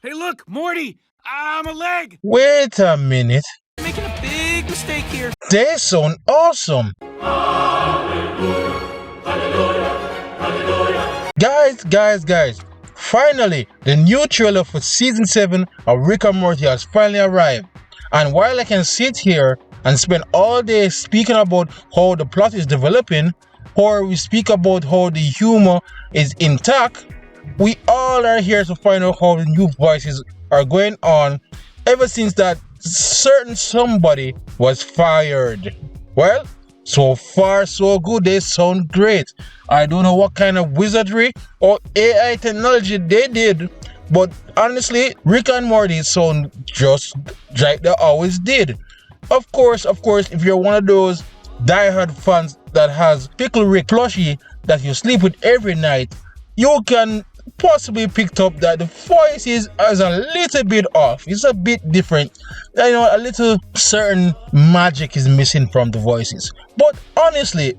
Hey, look, Morty! I'm a leg! Wait a minute. I'm making a big mistake here. They sound awesome. Guys. Finally, the new trailer for season 7 of Rick and Morty has finally arrived. And while I can sit here and spend all day speaking about how the plot is developing, or we speak about how the humor is intact, we all are here to find out how the new voices are going on ever since that certain somebody was fired. Well, so far so good, they sound great. I don't know what kind of wizardry or AI technology they did, but honestly, Rick and Morty sound just like they always did. Of course, if you're one of those diehard fans that has Pickle Rick plushie that you sleep with every night, you can possibly picked up that the voices is a little bit off. It's a bit different. A little certain magic is missing from the voices. But honestly,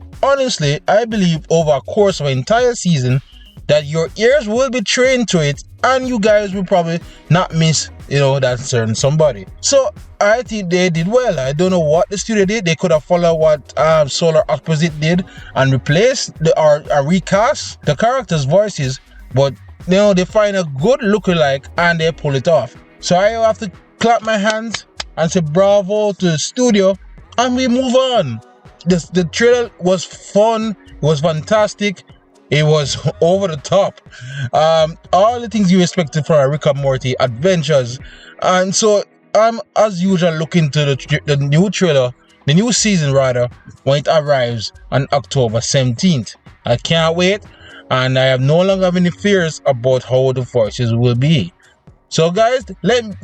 I believe over a course of an entire season that your ears will be trained to it and you guys will probably not miss, that certain somebody. So I think they did well. I don't know what the studio did. They could have followed what Solar Opposite did and replaced or recast the characters' voices, but they find a good lookalike and they pull it off. So I have to clap my hands and say bravo to the studio, and we move on. The trailer was fun. It was fantastic. It was over the top. All the things you expected from a Rick and Morty adventures. And so I'm, as usual, looking to the new trailer, the new season rather, when it arrives on October 17th. I can't wait. And I have no longer have any fears about how the voices will be. So guys,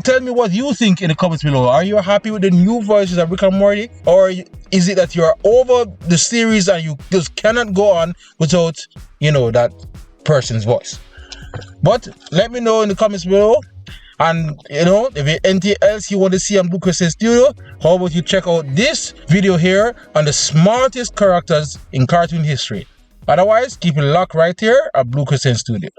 tell me what you think in the comments below. Are you happy with the new voices of Rick and Morty? Or is it that you're over the series and you just cannot go on without, that person's voice? But let me know in the comments below. And if there's anything else you want to see on Blue Crescent Studio, how about you check out this video here on the smartest characters in cartoon history. Otherwise, keep it locked right here at Blue Crescent Studio.